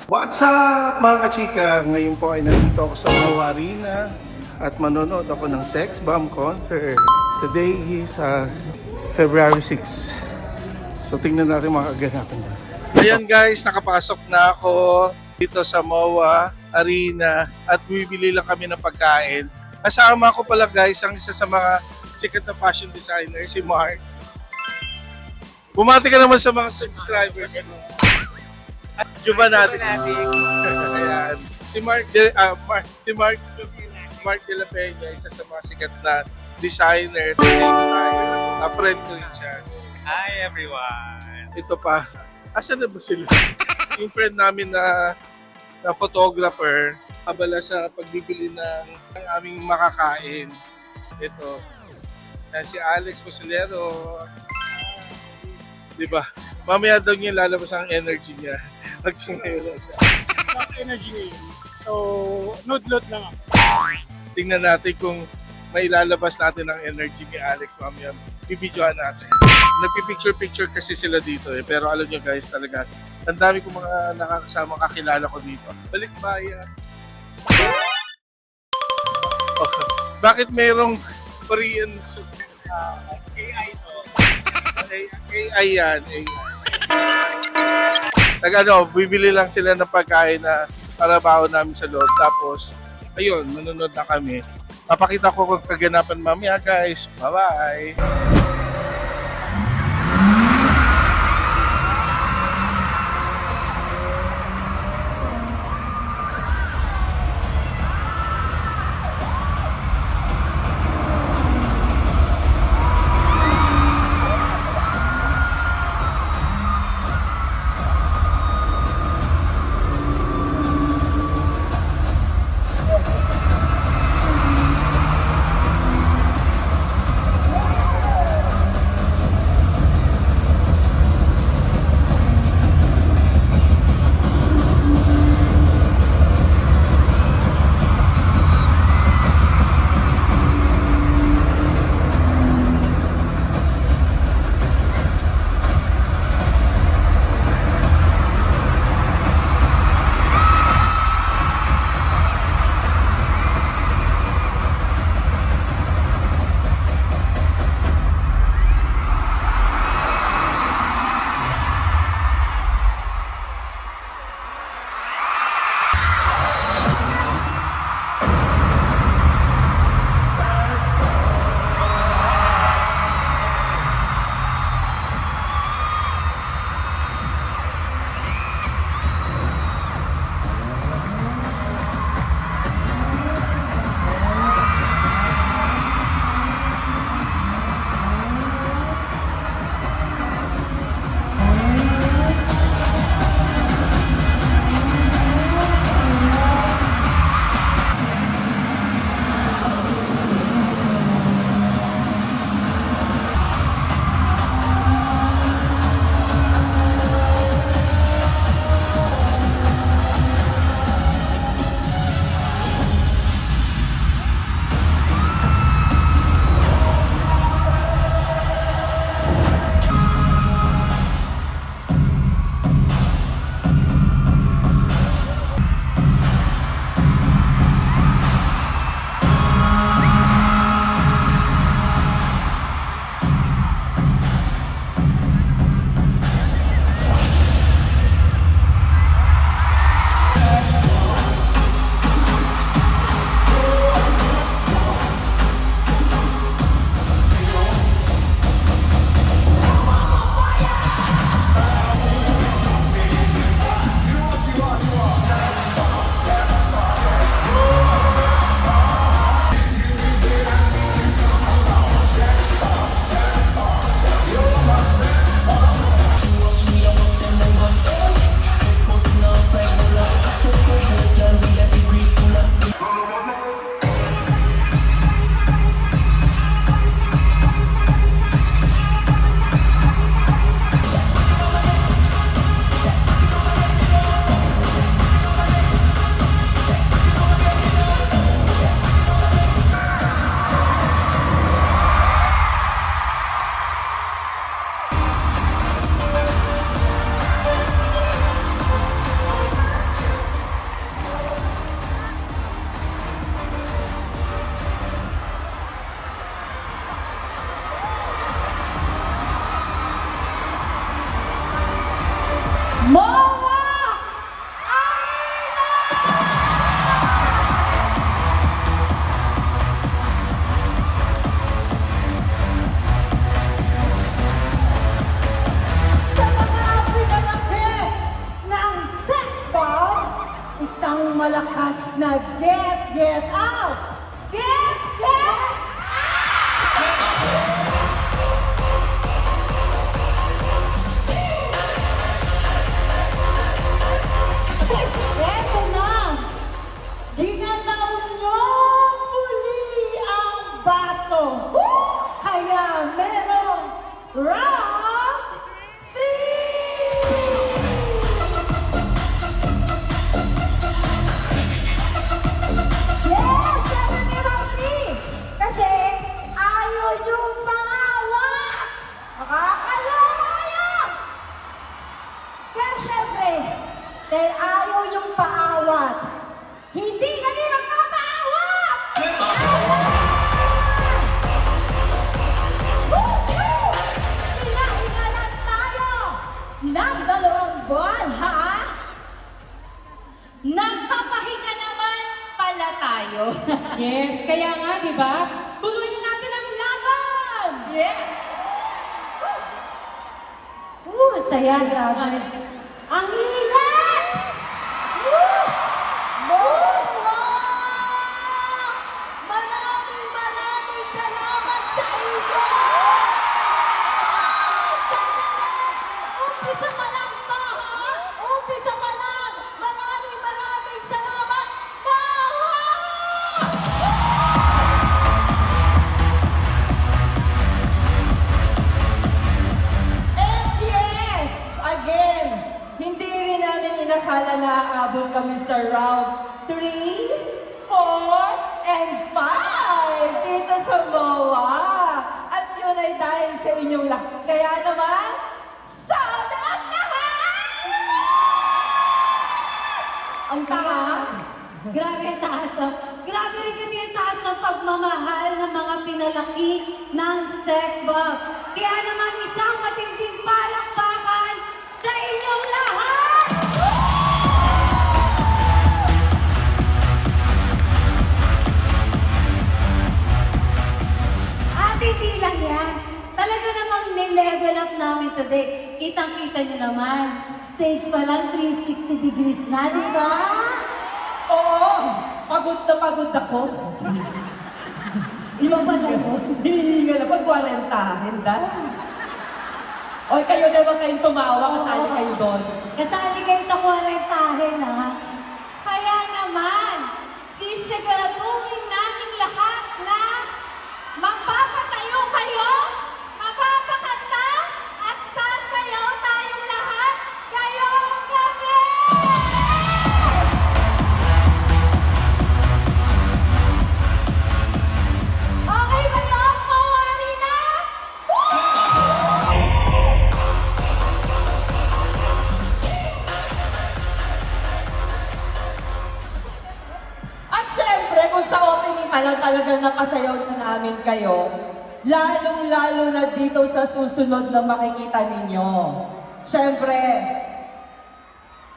What's up mga kachika? Ngayon po ay nandito ako sa Mawa Arena at manonood ako ng Sex Bomb Concert. Today is February 6. So tingnan natin mga kaganapan doon. Ayan guys, nakapasok na ako dito sa Mawa Arena at bibili lang kami ng pagkain. Kasama ko pala guys ang isa sa mga sikat na fashion designer, si Mark. Bumati ka naman sa mga subscribers mo. At Juvenatics. Ayan. Si Mark De La Peña, isa sa mga sikat na designer. A friend ko rin siya. Hi everyone! Ito pa. Asan na ba sila? Yung friend namin na photographer, abala sa pagbibili ng aming makakain. Ito. Si Alex Mosilero. Diba? Mamaya daw niya lalabas ang energy niya. Nagsingayon siya. Energy ngayon. So, nude-load lang ako. Tingnan natin kung may lalabas natin ang energy ni Alex mamaya. Bibidyohan natin. Nagpipicture-picture kasi sila dito eh. Pero alam niyo guys, talaga, ang dami kong mga nakakasama kakilala ko dito. Balik bayan. Okay. Bakit mayroong Korean soup? AI to. AI yan. Bibili lang sila ng pagkain na para baon namin sa loob. Tapos, ayun, manunod na kami. Papakita ko kung kaganapan mamaya guys. Bye-bye! Moa Arena! Sa mga pinalaki ng sex bomb, isang malakas na get out! Get out! Eto na! Ginanaw niyo muli ang baso! Kaya merong round 3! Yes! Syempre may round 3! Kasi ayaw niyong pangawa! Nakakaloka kayo! Pero syempre, dahil ayaw niyong paawat, hindi kami magpapaawat! Woo-hoo! Hinahinga lang tayo ng 2 buwan, ha? Nagpapahinga naman pala tayo. Yes, kaya nga, di ba? Tuloy na natin ang laban! Yeah. Saya, grabe. Ang init! Moa! Maraming salamat sa iyo! Sandali! Umpisa pa lang ba, ha? Umpisa pa lang! Maraming salamat! Moa! And yes, again, hindi rin namin inakala na aabot kami sa round 3, 4, and 5 dito sa MOA. At yun ay dahil sa inyong lahat. Kaya naman, sold out lahat! Ang taas. Grabe ang taas. Oh. Grabe rin kasi ang taas ng pagmamahal ng mga pinalaki ng sex bomb. Kaya naman isang matinding palakpakan sa inyong lahat! At hindi lang yan. Talaga namang ni-level up namin today. Kitang-kita nyo naman. Stage pa lang 360 degrees na, di ba? Oo, pagod na pagod ako. Iba pala yun. Hinihinga na pag 40, hindi? O kayo naman kayong tumawa, kasali kayo doon. Kasali kayo sa 40 ha? Kaya naman, sisiguraduhin namin lahat na magpapatayo kayo, magpapakanta, at sasayaw tayong lahat ngayong gabi! Okay ba yun, Mawari na? At syempre, kung sa opening pa lang talagang napasayaw na namin kayo, lalong-lalo na dito sa susunod na makikita ninyo. Syempre,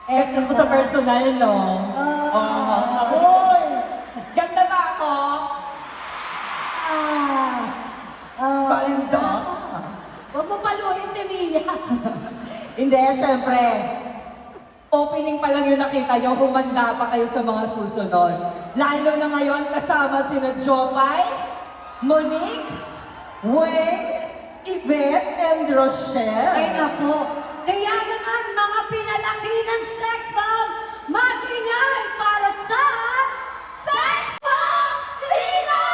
eto sa personal, no? Hoy! Ganda ba ako? Ganda! Huwag mo paluin, Temilia. Hindi, syempre. Opening pa lang yung nakita nyo, humanda pa kayo sa mga susunod. Lalo na ngayon, kasama sina Jopay, Monique, Weng, Yvette, and Rochelle. Ay nako. Kaya naman mga pinalaki ng sex bomb, mag-ingay para sa Sex Bomb Lino!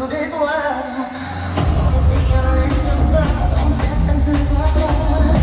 this world. Say you're a little girl, don't step into the world.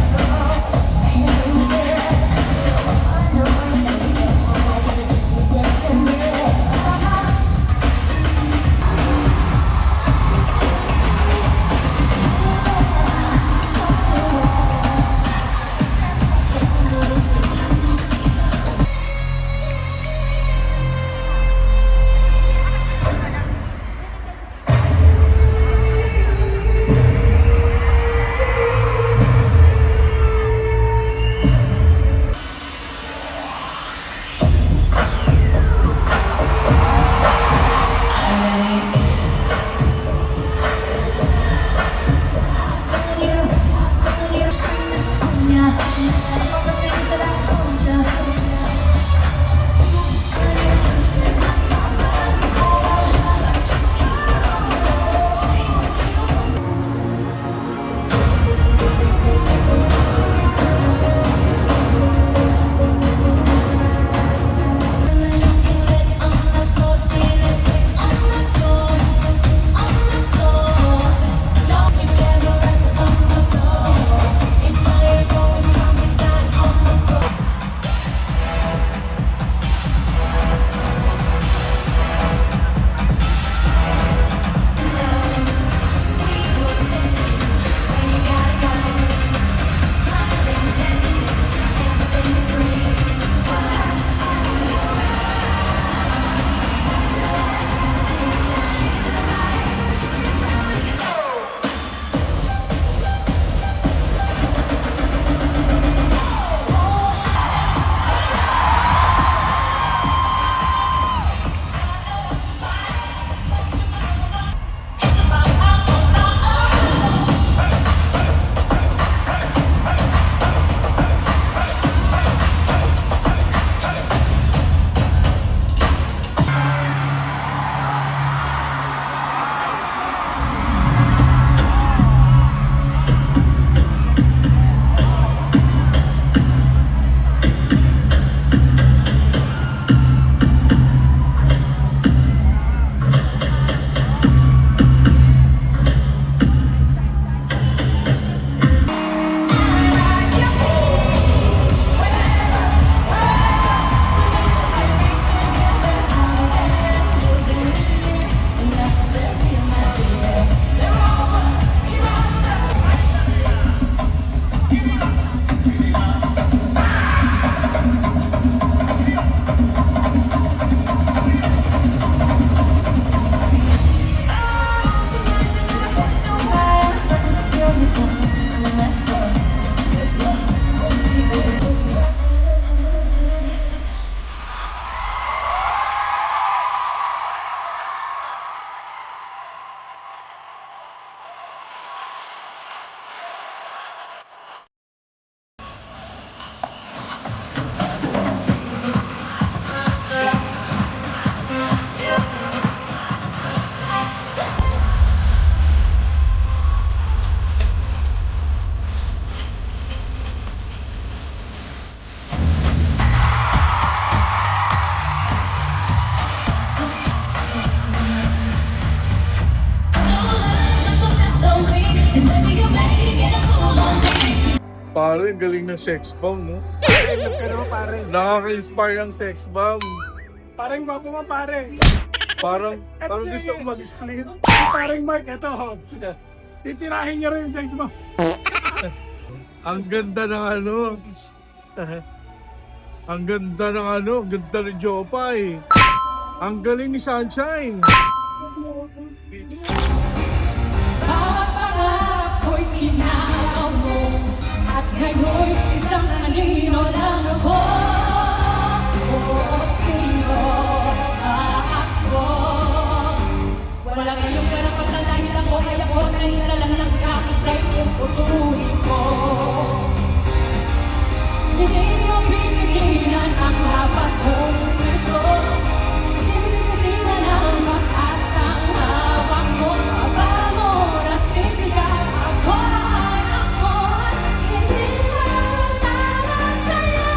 Pare, ang galing ng sex bomb, no? Pero pare, Nakaka-inspire ang sex bomb. parang gwapo mo pare. Parang gusto ko mag-split. Parang Mark, eto. Titirahin niyo rin yung sex mo. Ang ganda ng ano. Ang ganda ng ano. Ang ganda ni Jopay. Ang galing ni Sunshine. Bawat pangarap ko'y kinakaw mo, at ngayon isang anino lang ako. Sino ako? Wala kayong karapatan dahil ako ay ako na lang ng kaki sa iyong putuloy ko. Hindi niyo pinigilan ang dapat kong ito. Hindi na lang mag-asang hawak mo. Paano na siya ako ay ako. Hindi mo tama sa'yo.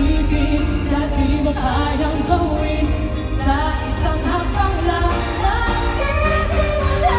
pag-ibig na di mo kayang gawin sa isang hakbang lang nagsisimula.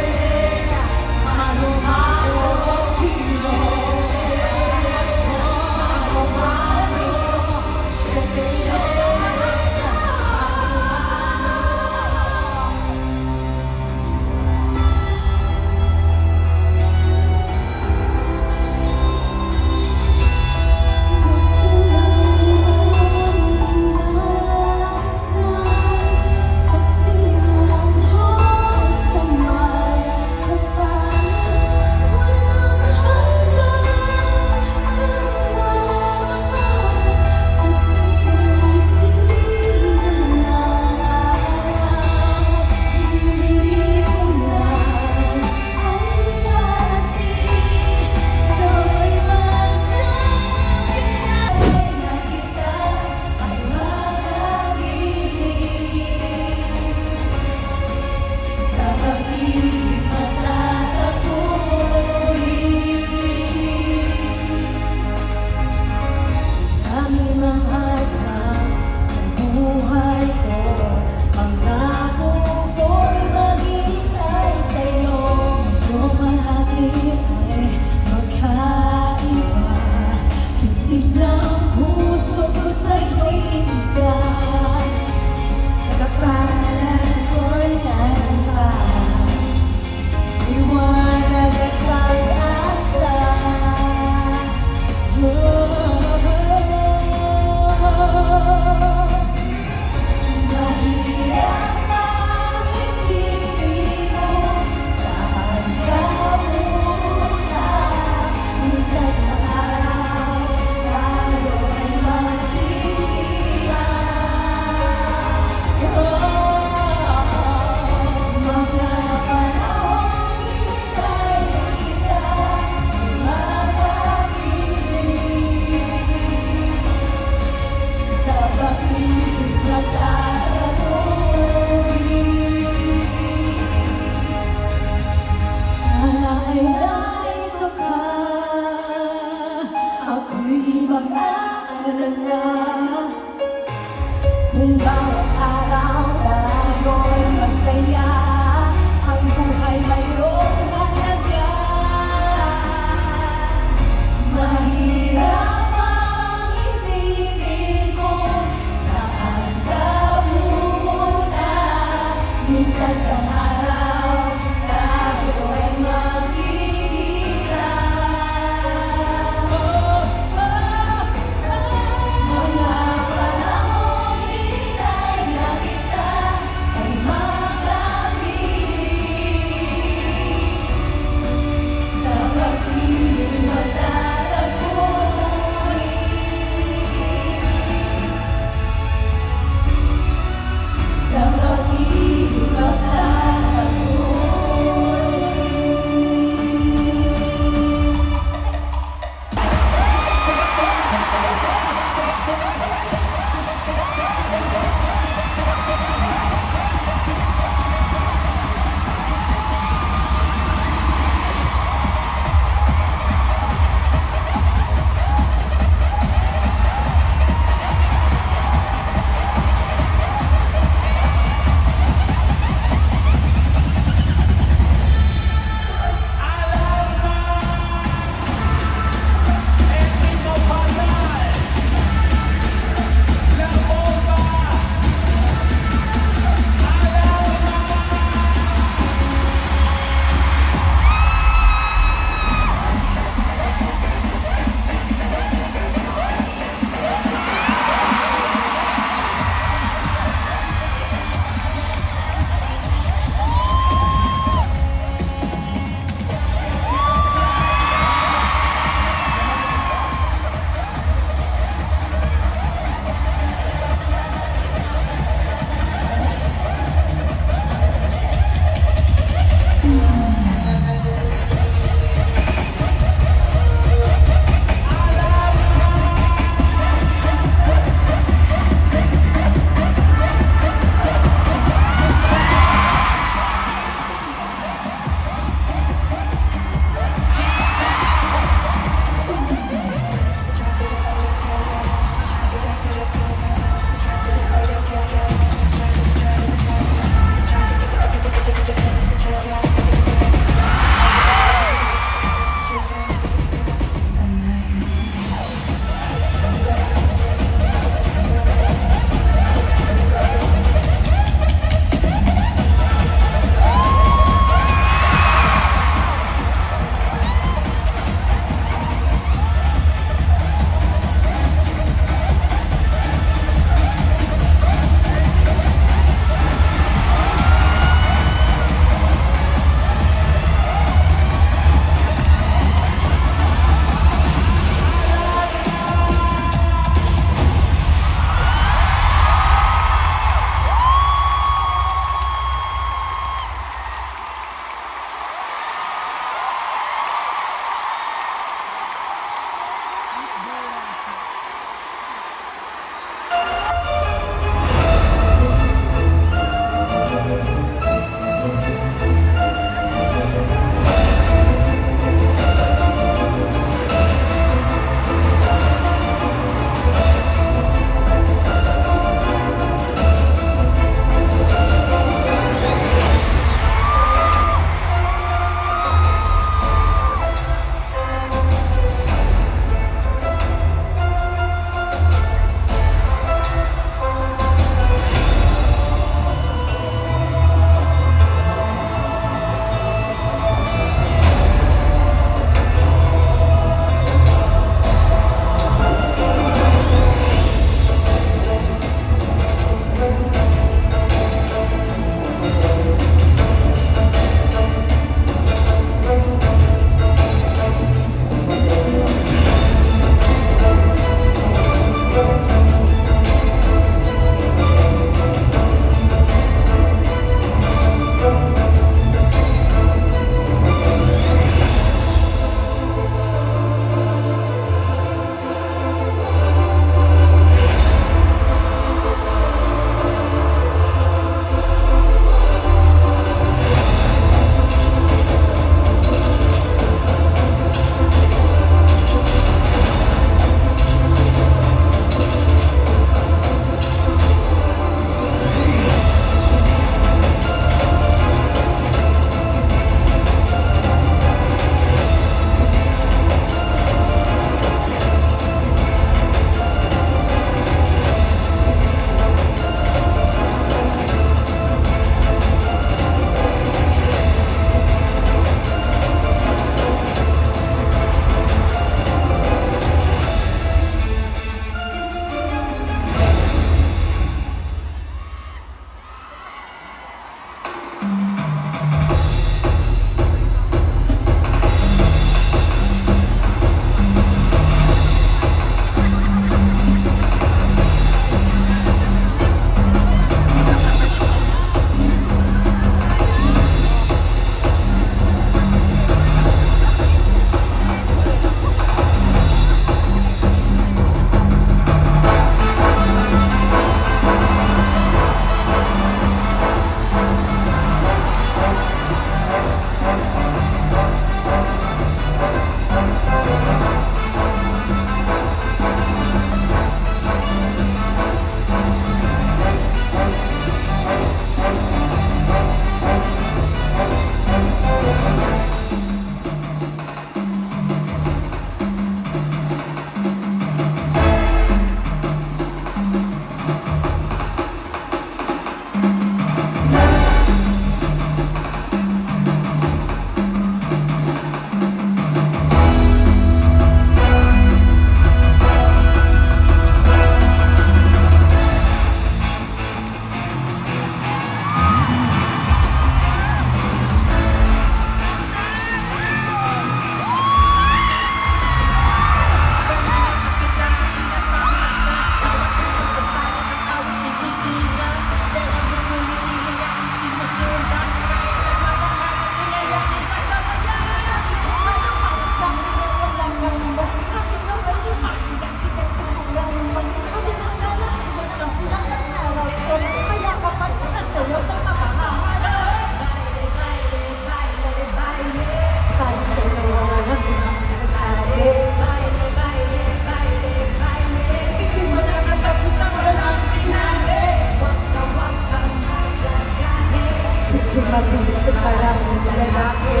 mabilis parang lalaki.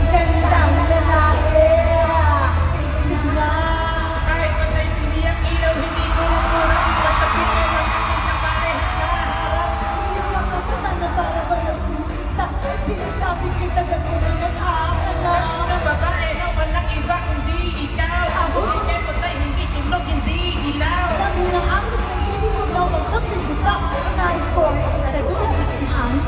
Gandang lalaki. Sige na. Kahit patay siniyang ilaw, hindi ko umurang. Basta pinay ng aking kaparehat na harap. Hindi yung mga mata na para walang umisa. Sinasabi kita na kung nag-aaral. Sa babae na walang iba kundi ikaw. Huli kay patay, hindi sunog, hindi ilaw. Dami ng angos ng ibig ko daw ang kapindita. Nais ko ang isa doon ang angos.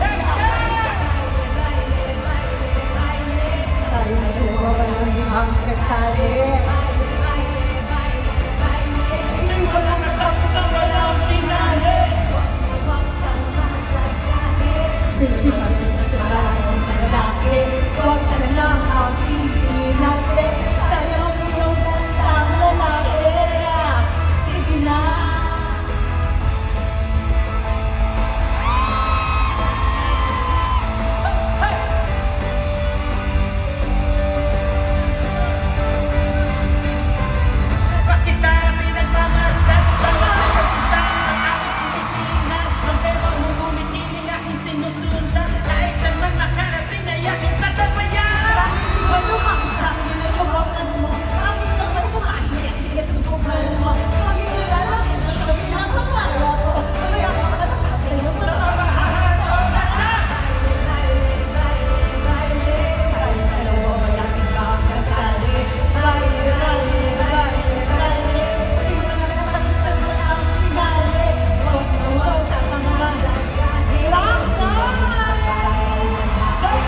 Tayo na dalawa walang limang kasali. Hindi ko lang Sa walang tinali. hindi mag-isra ang lalaki. Huwag ka na lang ang iinate. Sayang yung gandang lalaki. Sige na. Bakit tayo pinagmamasdan? Bawat na kasisama ang aking tinitingnan. Ang pero humumikiling aking sinusundan. Kahit saan man makarating ay aking sasabayan. Hindi ko lumaki sa akin na tawagan mo. Ang itong ay kumahin. Sige, subukan mo. Magigilala ko na siya. Pinapakala ko. Kaya ako katakas sa'yo sa Mamahahan oras na! tayo dalawa walang ibang kasali. Baile, baile, baile, baile. Hindi mo na nakatapusan mo ang finale. Huwag na huwag ka kang malagay. Lang na! Sex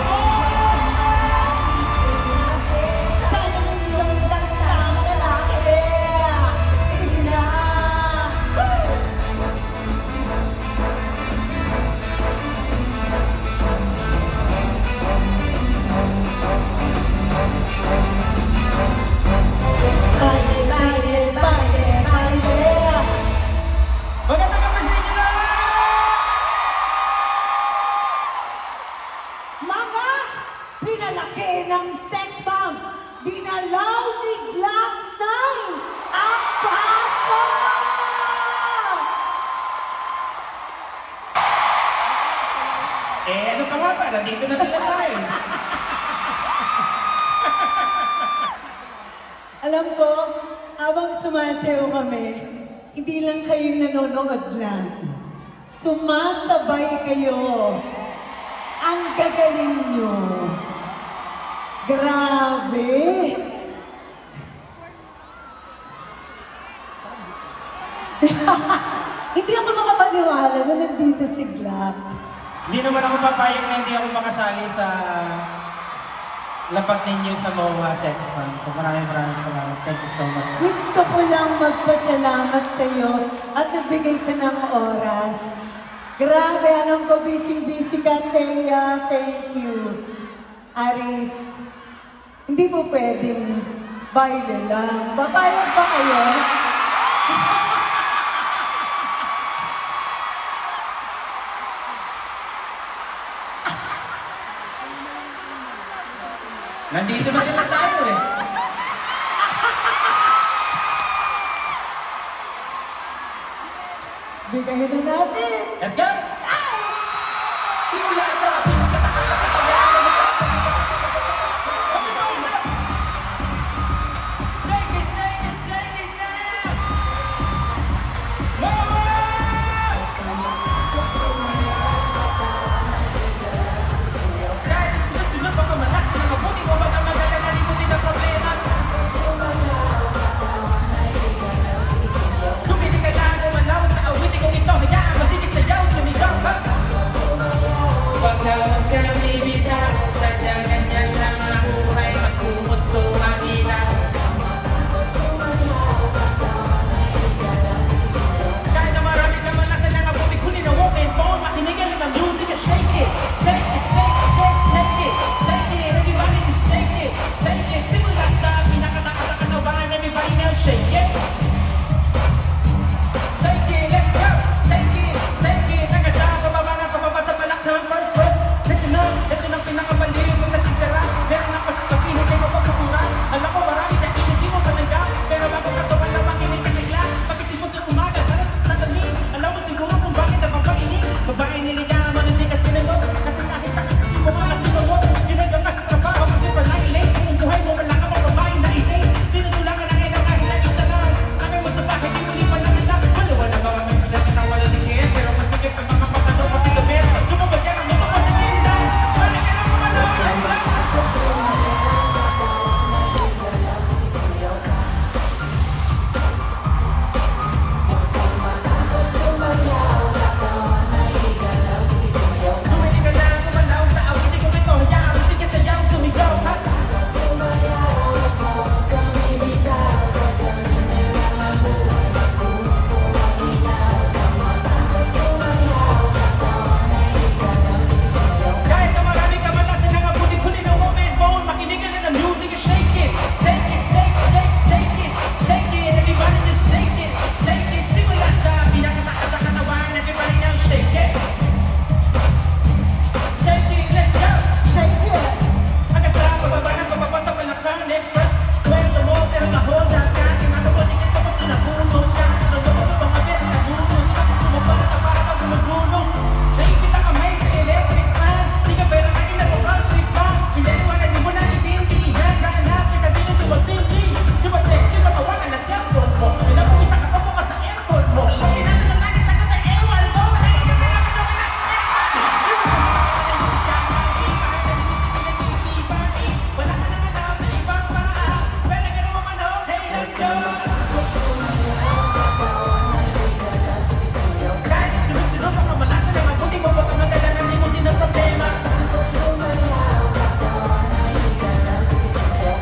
Sayang ang iyong gandang lalaki. Sige na. Baile, baile, baile, baile. Magandang gabi sa inyo lahat! Mga pinalaki ng sex bomb, dinalaw ni Glock 9 ang paso! Ano pa nga ba? Nandito na pala tayo. Alam ko, habang sumasayaw kami, hindi lang kayo nanonood lang. Sumasabay kayo. Ang gagaling nyo. Grabe. Hindi ako makapaniwala na nandito si Glock. Hindi naman ako papayag na hindi ako makasali sa lapag ninyo sa MOA Sex Fund. So maraming salamat. Thank you so much. Gusto ko lang magpasalamat sa iyo at nagbigay ka ng oras. Grabe, alam ko busy-busy ka, Thea. Thank you. Aris, hindi mo pwedeng baile lang. Papayag ba kayo? Nandito na sila tayo eh. Bigayin na natin. Let's go! Simula sa ating Shake it, shake it, shake it now! MOA! Kahit sunod-sunod pa kamalas na mabuti mo ba't ang maganda na libutin ang problema? Tumili ka lang umalaw sa awitin kong ito. Hayaan mo sige sayaw, sumigaw ha? Pag Babae niligaman, hindi ka sinunod. Kasi kahit nakakati mo mga sinunod. Ginagawa ka sa trabaho kasi palagi late. Kung buhay mo, wala ka pang babae na i-date. Tinutulangan na ngayon kahit na isa lang. Sabi mo sa bahay, di mo lipan na kita. Malawa na mga magsasabi na wala dikit. Pero masigit ang mga patanong at tilabit. Lumabag ka ng mga pasigilan. Para ka na kumano. Tumili ka na kumalaw sa awit ko ito. Hayaan mo sige sayaw sumigaw. Ha? Kahit na marami ka matasin ang abutin-kunin ng moment phone. Makinig ka na ng music, shake it. Take it, shake, shake, shake it. Shake it, everybody just shake it. Shake it, simula sa pinakataas sa katawan. Everybody now shake it. Shake it, let's go. Shake it! Hanggang sa pababa ng pababa sa palakang next verse. Kwento mo pero na-hold up ka. Tinatawa-tingin ka pa sinabulong ka. Nagbago pa mga bet, nagulong ka. Bumabata para mag-gulong. Nakikita kamay sa electric fan. Di ka pera kain na public fan. Pinaliwanag mo na intindihan. Nahanap ka din ito ang simple. Di ba text, di ba tawagan na cellphone mo? Pinapumisa ka pa bukas sa airport mo. Pag tinatanong lagi sa kata, ewan mo. Wala sa iyo, pero ako na wala ka nang alam na ibang paraan. Pwede ka naman manok, hey lang yun. Kahit sunod-sunod ang kamalasan ng mabuti mo, baka magala ng limutin ng problema.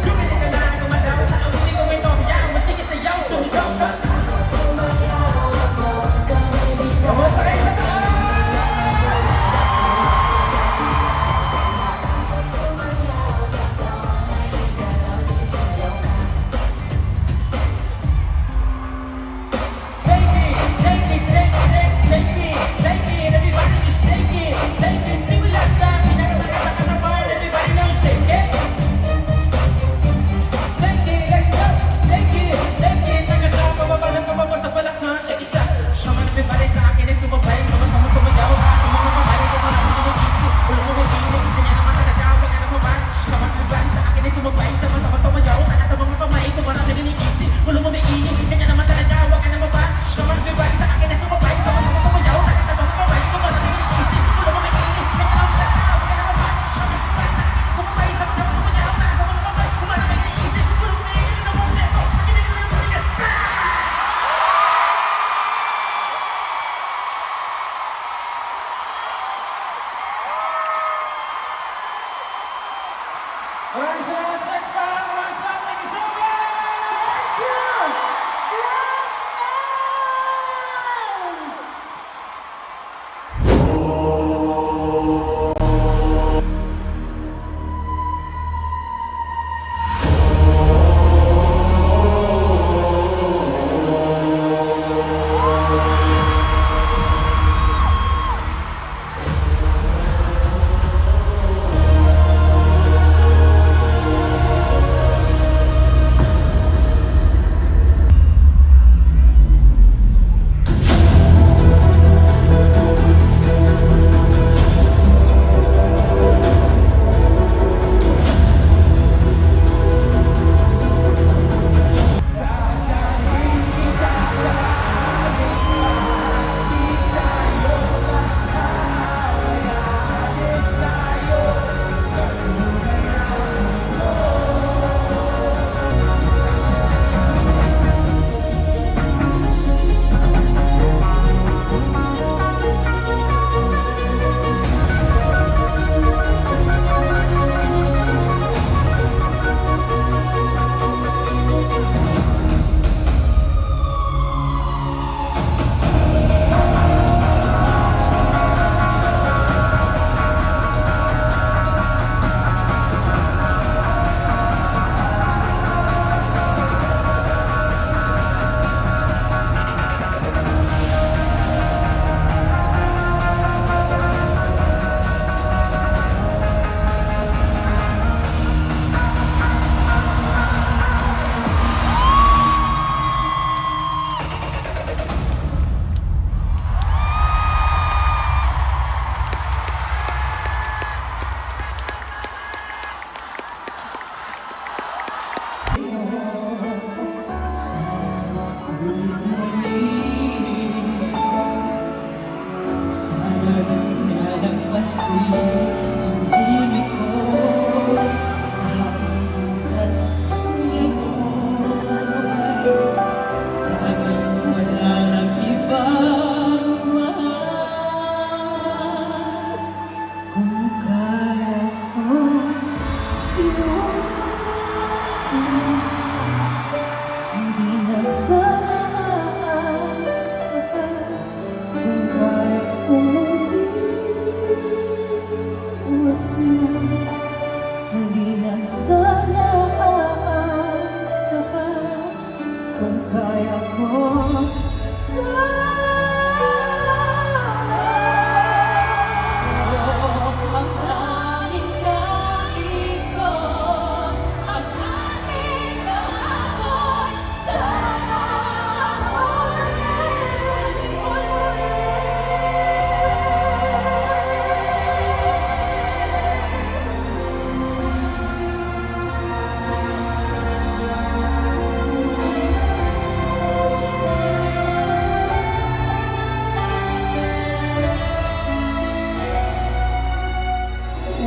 Lumili ka lang, kumalaw sa awitin ko ito. Hayaan mo, sige sayaw, sumigaw ka. Vamos a esa Shake it, shake it, shake, shake, shake it, shake it, everybody just shake it, shake it, simula sa pinakataas sa katawan, everybody now shake it. Shake it, let's go, shake it, hanggang sa pababa ng pababa sa palakhan, check it out. Come on everybody sa akin ay sumabay, sama-sama sumayaw, sa mga kamay, sa mga pinag-isip, ulo mo may pinig, kanya naman talaga, wag ka na mabay. Come on everybody sa akin ay sumabay, sama-sama sumayaw, sa mga kamay, kung marang pinag-isip, ulo mo may inig, kanya naman talaga, wag ka na mabay. Come on everybody sa akin ay sumabay, sama-sama sumayaw, sa mga kamay, kung marang pinag-isip, ulo mo may inig, kanya naman talaga, wag ka na mabay. Come on everybody sa akin ay sumabay, sama-sama sumayaw, sa mga kamay, kung marang pinag-isip, ulo mo may inig, kanya naman talaga, wag ka na mabay. ang himig ko. Habang bukas ng ito, tanging wala ng ibang mahal. Kung kaya ko, hindi na sana aasa pa. Kung kaya kong mag-iwas na, hindi na sana aasa pa. Kung kaya ko sana. Ang tanging nais ko, ang ating kahapon, sana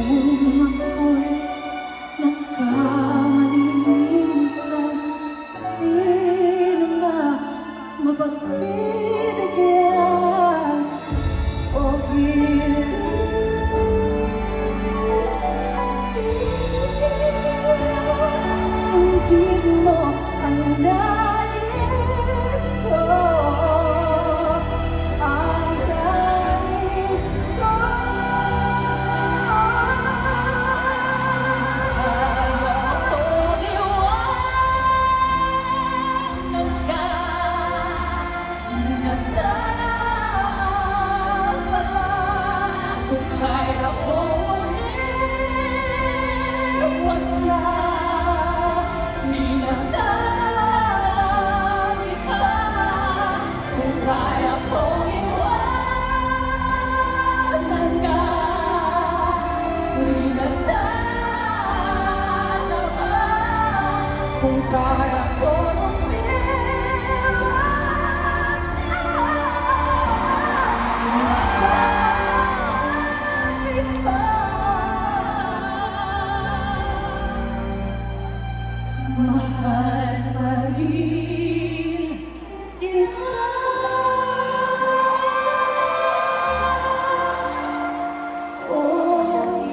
kung ako'y nagkamali minsan, di na mapagbibigyan o hindi mo ang nais ko. Ang nais ko kung kaya ko umiwas na, masabi pa. Mahal pa rin kita. Oh,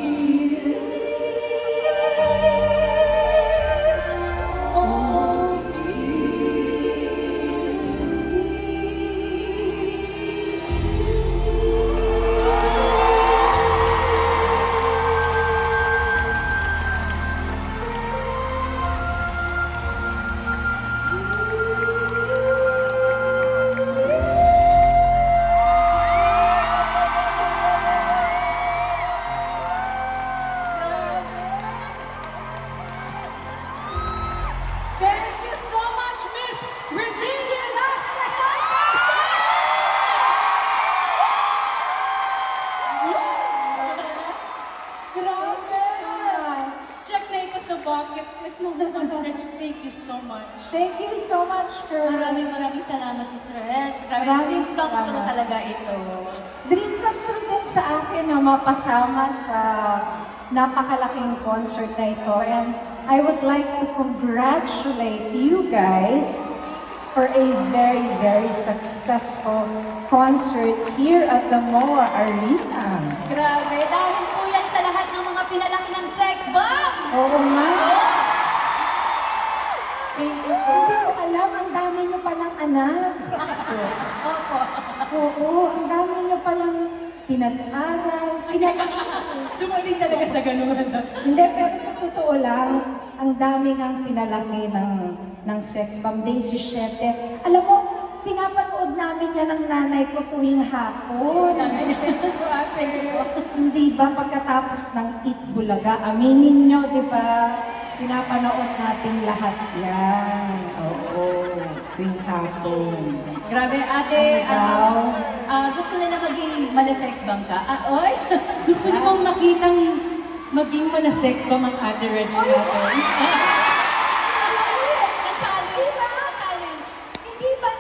thank you so much, Miss Regina Velasquez. Grabe! Check na ito sa bucket list ng Reg. Thank you so much. Thank you so much for... Maraming salamat, Miss Reg. Maraming Dreams come true salamat. talaga ito. Dream come true din sa akin na mapasama sa napakalaking concert na ito. And I would like to congratulate you guys for a very, very successful concert here at the MOA Arena. Grabe, dahil po yan sa lahat ng mga pinalaki ng sex bomb. Oo nga. Thank you po. Hindi ko alam, ang dami nyo palang anak. Opo. Oo, ang dami nyo palang pinag-aral, Dumating talaga sa ganun. Hindi, pero sa totoo lang, ang dami ngang pinalaki ng sex bomb. Day 17. Alam mo, pinapanood namin yan ng nanay ko tuwing hapon. Thank you po. Hindi ba pagkatapos ng Eat Bulaga, aminin nyo, di ba? Pinapanood natin lahat yan. Oo, tuwing hapon. Grabe, ate. Ano daw? Gusto nila maging mala-sex bomb ka? Oy! Gusto niyo bang makitang maging mala-sex bomb ang Ate Reg natin? Na-challenge. Na-challenge. Hindi ba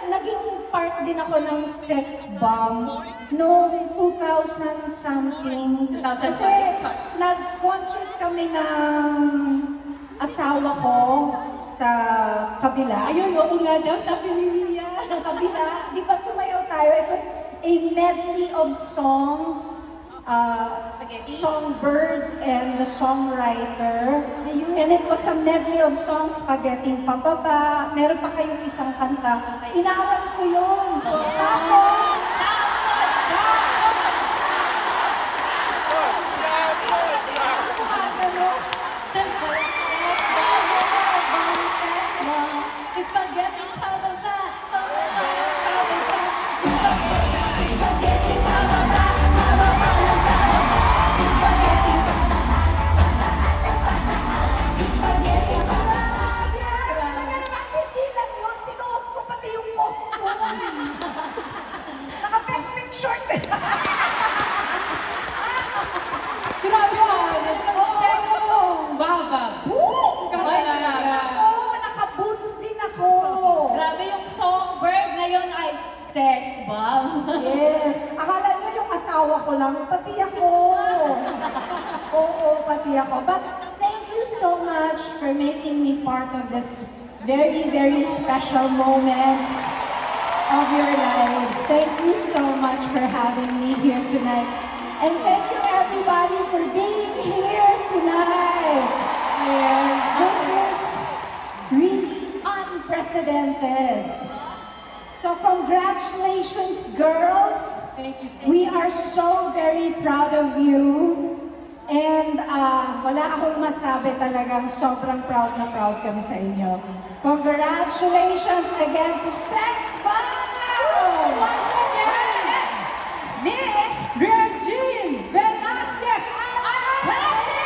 naging part din ako ng ng sex bomb noong 2000 something. 2000 Kasi something. nag-concert kami ng asawa ko sa kabila. Ayun, oo nga daw, sabi ni Mia. Sa kabila, di ba sumayaw tayo? It was a medley of songs. Spaghetti? Songbird and the songwriter. Ayun. And it was a medley of songs, Spaghetti Pababa. Meron pa kayong isang kanta. Inaral ko yun. Tapos, gumagano. Spaghetti pababa, pababa, pababa. Spaghetti pababa, pababa, pababa. Spaghetti spaghetti pababa. Grabe naman, hindi lang yun. Sinuot ko pati yung costume. Naka-pekpek short. Grabe sex baba. Boom! Ay, grabe. Oo, naka-boots din ako. Grabe yung songbird ngayon ay sex bomb. Yes. Akala nyo yung asawa ko lang, pati ako. Oo, pati ako. But thank you so much for making me part of this very, very special moments of your lives. Thank you so much for having me here tonight. And thank you everybody for being here tonight. And this is really unprecedented. So congratulations, girls. Thank you so We are so very proud of you. And wala akong masabi, talagang sobrang proud na proud kami sa inyo. Congratulations again to Sex Bomb! Once again, Miss Regine Velasquez Alcacil!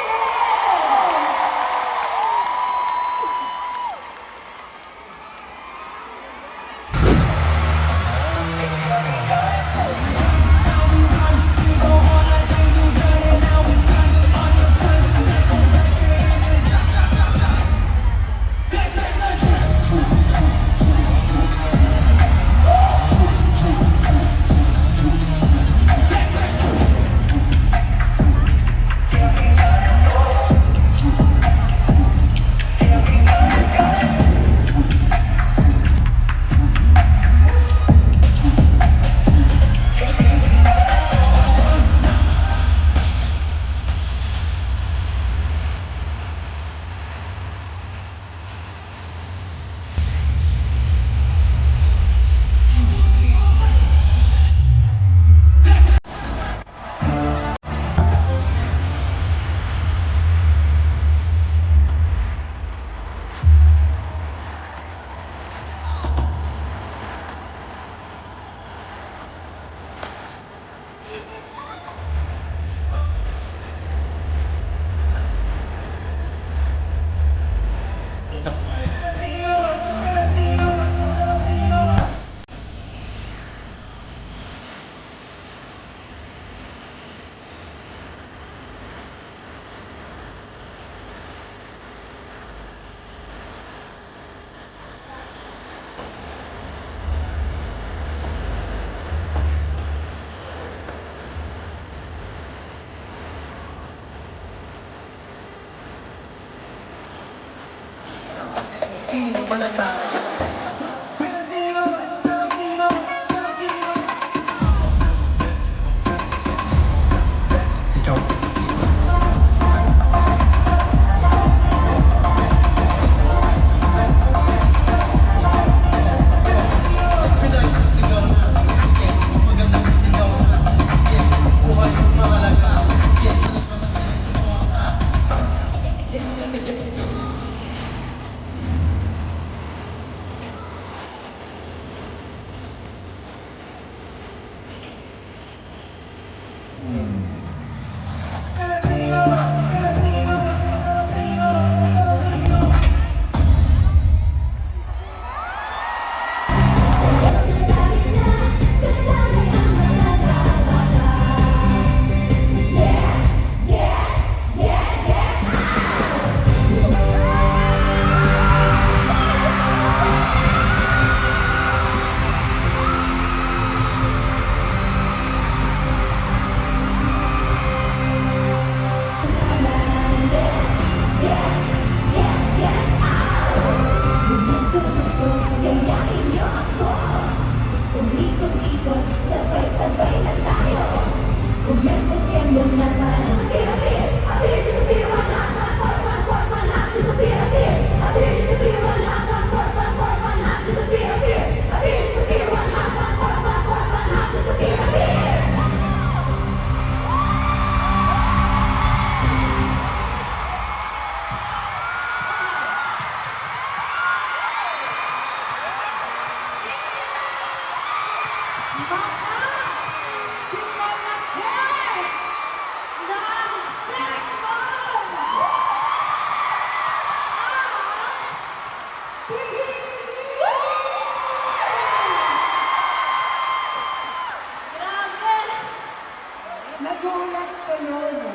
Nagulat kayo, no?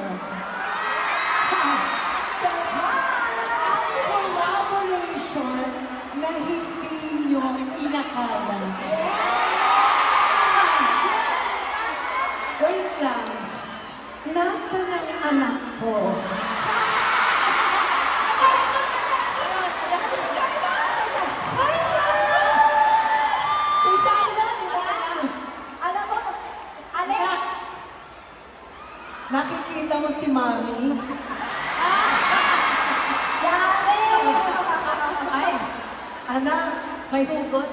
Ang collaboration na hindi nyo inakala. Wait lang. Nasaan ang anak ko? Si Shiloh, di ba? Alam mo, Alex, Nakikita mo si Mami? yari! Ay, Anak, may hugot.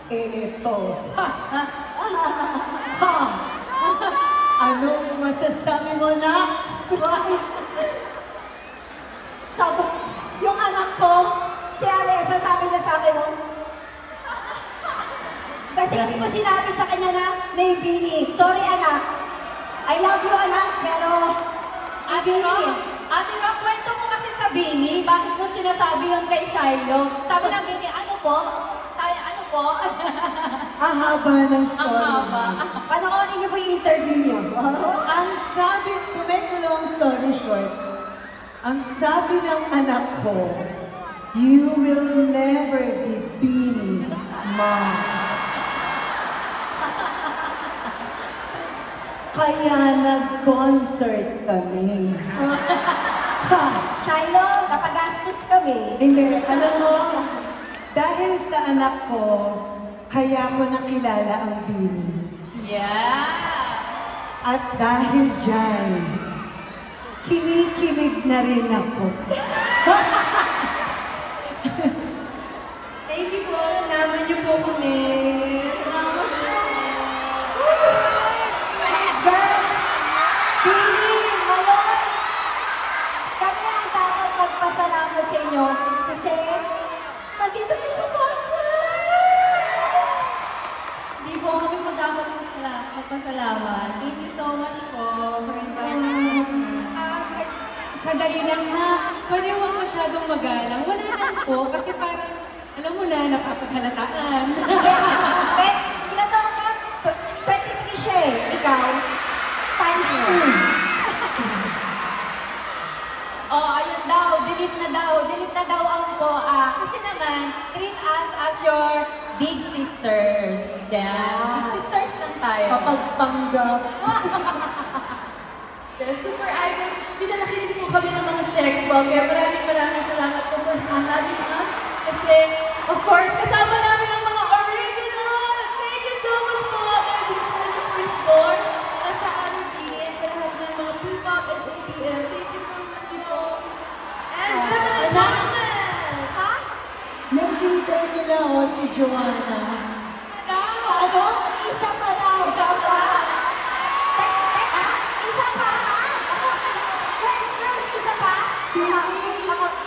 ito. Ha! Anong masasabi mo na? Sabi, yung anak ko, si Alexa, sabi niya sa akin, no? Kasi hindi ko sinabi sa kanya na may bini. Sorry, anak. I love you, anak, pero may Ate Ro, bini. Ate Ro, kwento mo kasi sa Bini. Bakit mo sinasabi yun kay Shiloh? Sabi ng Bini, ano po? Sabi, ano po? Ahaba ng Ang story. haba. Panoorin niyo po yung interview niyo. Ang sabi, to make the long story short, ang sabi ng anak ko, you will never be Beanie, Mom. Kaya nag-concert kami. Ha! Shiloh, napagastos kami. Hindi, alam mo, dahil sa anak ko, kaya ko nakilala ang Beanie. Yeah. At dahil dyan, kinikilig na rin ako. Thank you po. Sinama niyo po kami. Salamat po. Girls, Bini, Maloy, kami ang dapat magpasalamat sa inyo kasi nandito kayo sa concert. Hindi po kami po dapat magpasalamat. Thank you so much po for inviting us. Sadali lang ha. Pwede huwag masyadong magalang. Wala lang po. Kasi parang, alam mo na, napapaghalataan. Bet, ilan taon ka? 23 siya eh. Ikaw? Times 2. Oh, ayun daw. Delete na daw. Delete na daw ang POA. Kasi naman, treat us as your big sisters. Yan. Big sisters lang tayo. Kapagpanggap. Super Idol, pinalaki din po kami ng mga sex bomb. Kaya maraming salamat po for having us. Kasi, of course, kasama namin ang mga originals! Thank you so much po! And buksan niyo po yung door para sa aming sa lahat ng mga P-pop and ATL. Thank you so much po! And feminine naman! Ha? Yung leader nila, oh, si Joanna. Ano? Isa pa daw. Isa pa. Teka, isa pa ha? Girls, isa pa?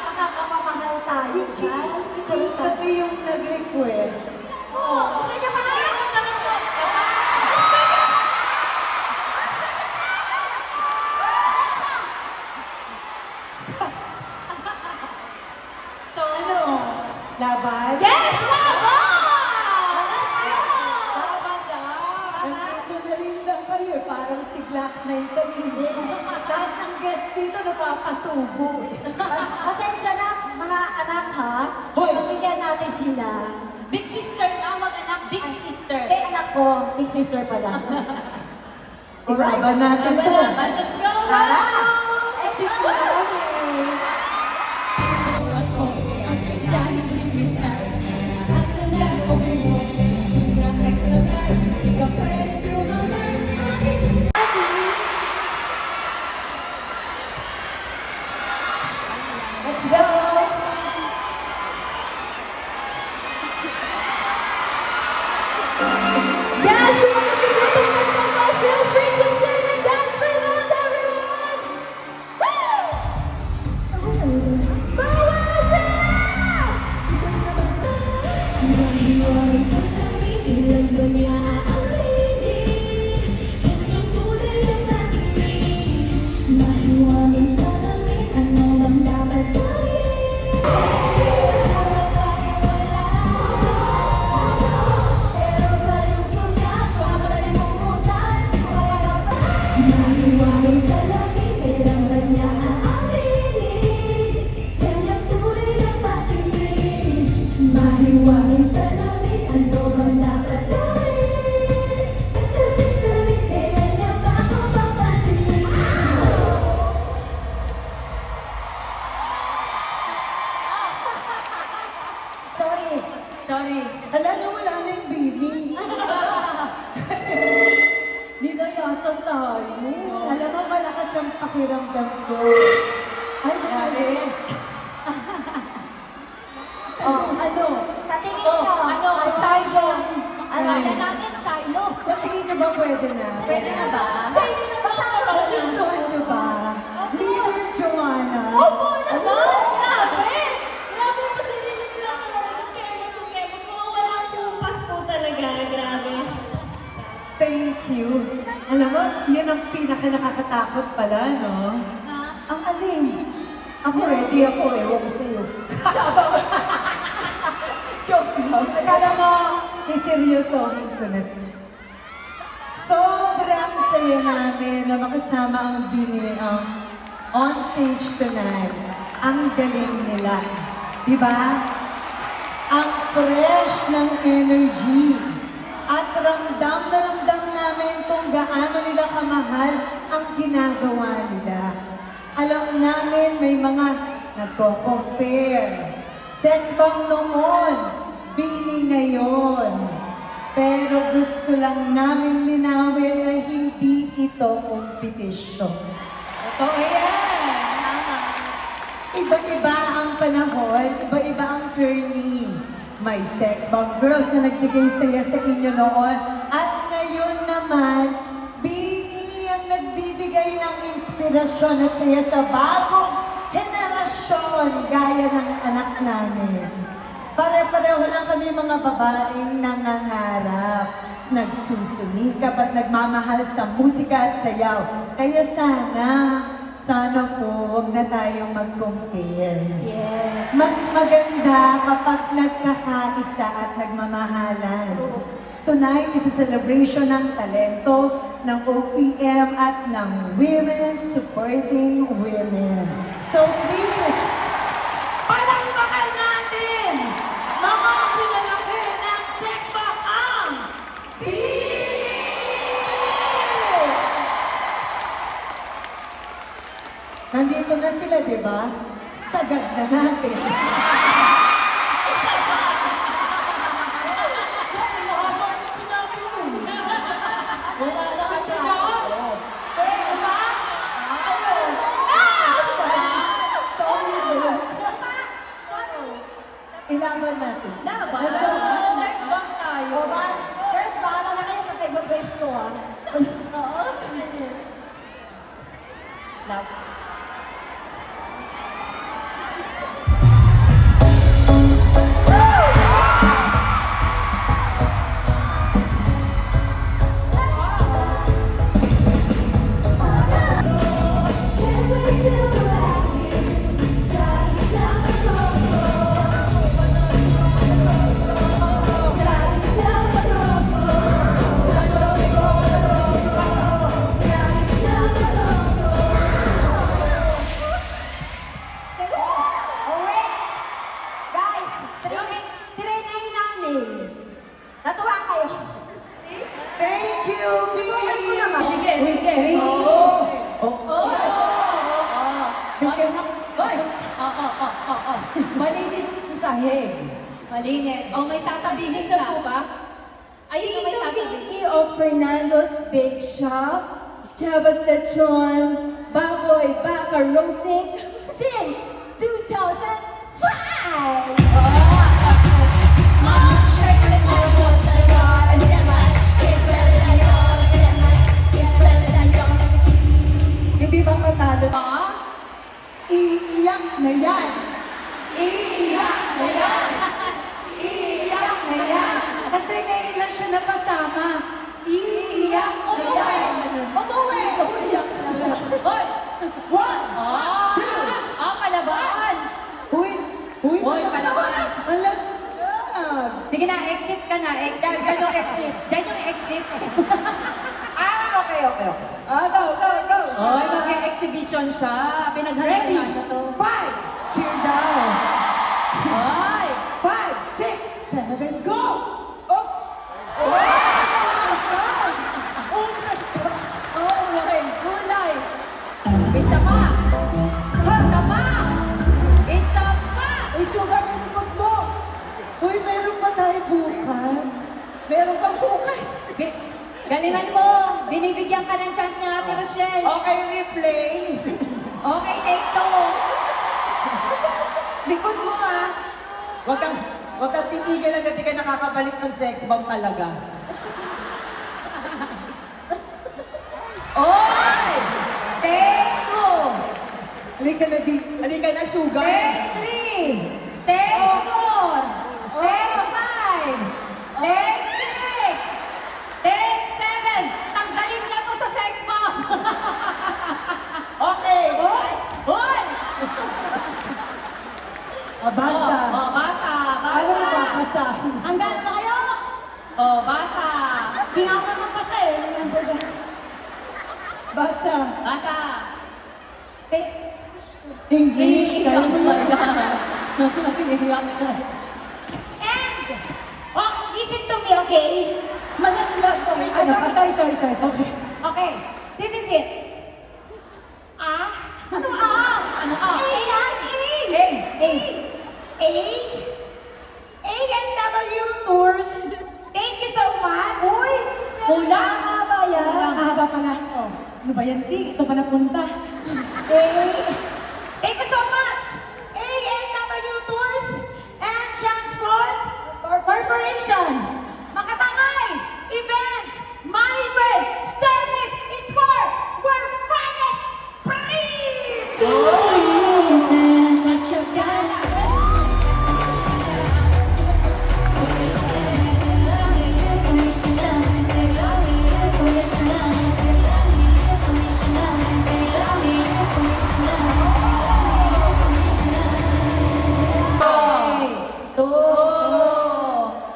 Baka mamamahal tayo dyan. Hindi kami yung nag-request. Oh, gusto niyo pa? Gusto niyo pa? Gusto niyo pa? So, Ano? Laban? Yes! Nandito na rin lang kayo, parang si Glock 9 kanina. Lahat ng guest dito napapasubo. Pasensya na, mga anak ha. Hoy! Pamilya natin sila. big sister na, mag-anak, big sister. Eh, anak ko, big sister pala. Ilaban natin to. Let's go! Tara! Exit mo na kami. Let's go! Yes, we want to give you the feel free to sing and dance with us, everyone! Woo! Mahiwain sa laki, kailangan niya aaminin. Kanyang tunay na pag-ibig. Mahiwain sa laki, ano ba dapat gawin? Salit-salit, kailan niya ba ako papansinin? Sorry. Sorry. Ala na, wala na yung Bini. Nilayasan tayo. Alam mo, malakas ang pakiramdam ko. Ay, bumalik. Ano? Tatingin Oh, ka. ano? Shino. Akala namin Shino. Sa tingin niyo ba pwede na? Pwede na ba? Pwede na ba? Nagustuhan niyo ba? Leader Joanna. Opo naman! Grabe! Grabe yung pasarili nila ko naman ng kemo ko. Walang kupas po talaga. Grabe. Thank you. Alam mo, yan ang pinaka-nakakatakot pala, no? Ha? Ang alin. Ako ready ako, ewan ko sa'yo. Joke lang. Akala mo, siseryosohin ko na. Sobrang saya namin na makasama ang Bini on stage tonight. Ang galing nila. Diba? Ang fresh ng energy. At ramdam na ramdam namin kung gaano nila kamahal ang ginagawa nila. Alam namin may mga nagko-compare. Sex bomb noon, Bini ngayon. Pero gusto lang namin linawin na hindi ito kompetisyon. Totoo yan. Tama. Iba-iba ang panahon, iba-iba ang journey. May sex bomb girls na nagbigay saya sa inyo noon. At ngayon naman, Bini ang nagbibigay ng inspirasyon at saya sa bagong henerasyon gaya ng anak namin. Pare-pareho lang kami mga babaeng nangangarap, nagsusumikap at nagmamahal sa musika at sayaw. Kaya sana po huwag na tayong mag-compare. Yes. Mas maganda kapag nagkakaisa at nagmamahalan. Tonight is a celebration ng talento, ng OPM at ng women supporting women. So please, palakpakan natin mga pinalaki ng sex bomb ang Bini! Nandito na sila, di ba? Sagad na natin. Pinahaba na sinabi ko. Wala na kasi na. Pwede ba? Ayun. Sorry, girls. Ilaban natin. Laban? Let's go. Sex bomb tayo. O ba? Girls, bahala na kayo sa kay Besto, ah. Oo. Love. Guys, trinay namin. Natuwa kayo. Thank you, Bini! Sige, sige. Oo. Oo. Bigyan na. Hoy! Oo. Malinis yung sahig. Malinis. O, may sasabihin ka ba? Ayun yung may Tito sasabihin. Vicky of Fernando's Bake Shop, Java Station, Baboy Baka Roasting since 2005! Hindi ba matalo? Ah? Iiyak na yan! Iiyak na yan! Iiyak na yan! Kasi ngayon lang siya napasama. Iiyak na yan! Umuwi! Uiyak na yan! Hoy! One! Ah! Two! Ah, palaban! Uy! Uy! Hoy, palaban! Malagdag! Sige na, exit ka na, exit. Yan, dyan yung exit. Dyan yung exit. Okay. Ah, go. Oy, mag-exhibition siya. Ready? Pinaghandaan na to. 5, cheer down. Oy! 5, 6, 7, go! Oh! Oh my God! Oh, my gulay! Isa pa! Isa pa! Isa pa! Uy, sugar, may likod mo. Uy, meron pa tayo bukas. Meron pang bukas. Galingan mo! Binibigyan ka ng chance ni Ate Rochelle. Okay, replay. Okay, take two. Likod mo ah. Wag kang titigil hanggang di ka nakakabalik ng sex bomb talaga. Oy! Take two. Halika na, sugar. Take three. Take four. Take five. Take six. Take seven. Tanggalin na to sa sex bomb. Okay. Hoy! Hoy! Basa. Oh, basa. Ano Basa. ba basa? Hanggang na kayo? Oh, basa. Di nga ako magpasa eh. Remember ba? Basa. Basa. English. Kaya mo yun. And, oh, listen to me, okay? Malaglag. Okay ka na ba? Sorry. Okay. Okay, this is it. Ano Ano ah? A yan, A&W Tours. Thank you so much. Uy, Kulang. Mahaba yan. Kulang. Mahaba pala. Oh, ano ba yan, Ting? Ito pa napunta. Thank you so much. A&W Tours and Transport Corporation. Makatangay. Events. My event. Summit is more. We're finest. Such a gala.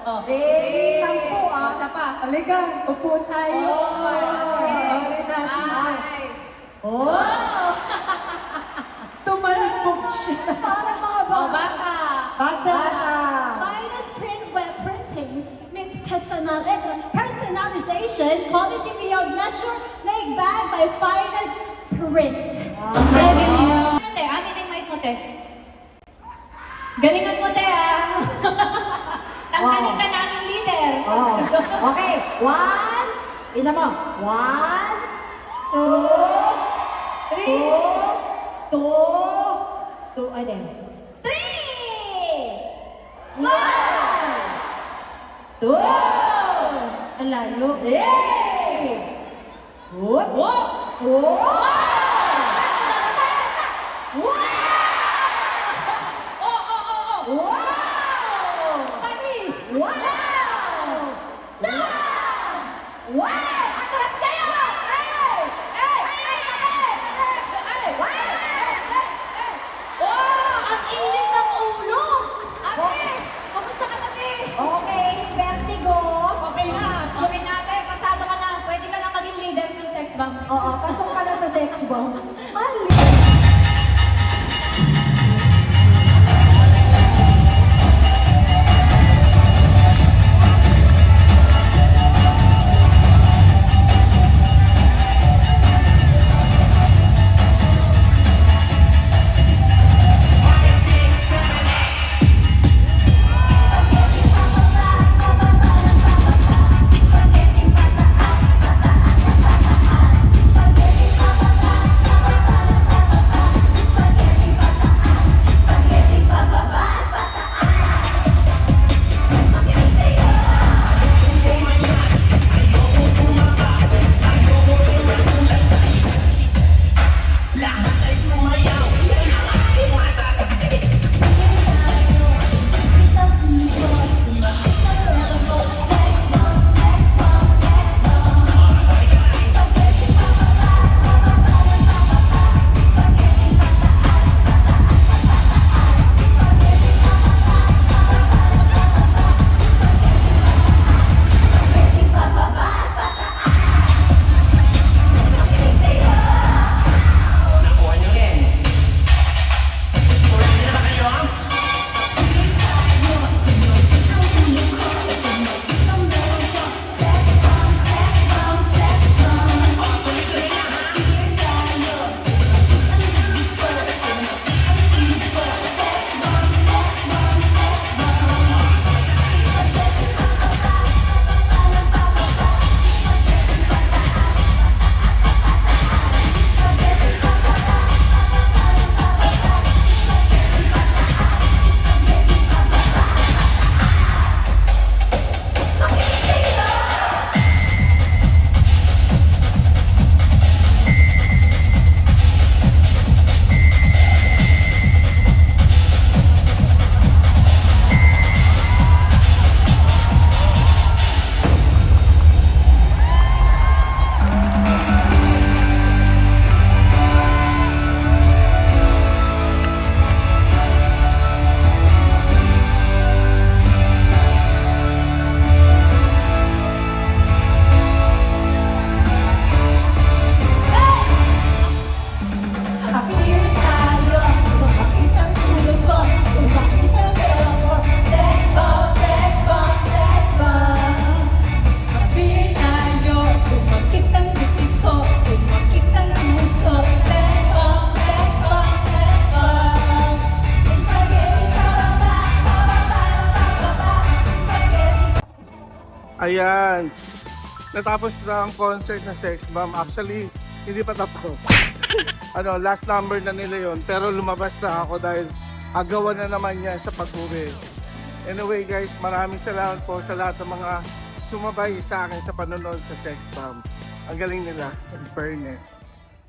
Sampu Isa pa. Halika, upo tayo. Sorry natin. Ay. Oh! Tumalbog siya. Parang mga Oh, basa. Basa. Finest print web printing means personalization, quality beyond measure, made bag by Finest Print. Ano te? Amin na yung mic mo te. Galingan mo te ah. Tanggalin ka namin leader. Okay, one, isa mo, 1, 2, 3, 2, ano? 3! 1! 2! Ang layo. Yay! Whoop! Whoop! Whoop! Oh! Wow! Panis! Wow! Wow! Atras kayo! Wow! Ang init ng ulo! Ate! Kamusta ka ate? Okay, vertigo. Okay na. Okay na ate, pasado ka na. Pwede ka na maging leader ng sex bomb. Oo, pasok ka na sa sex bomb. Mali. Ayan. Natapos na ang concert na Sex Bomb. Actually, hindi pa tapos. Last number na nila yon. Pero lumabas na ako dahil agawan na naman niya sa pag-uwi. Anyway guys, maraming salamat po sa lahat ng mga sumabay sa akin sa panonood sa Sex Bomb. Ang galing nila, in fairness.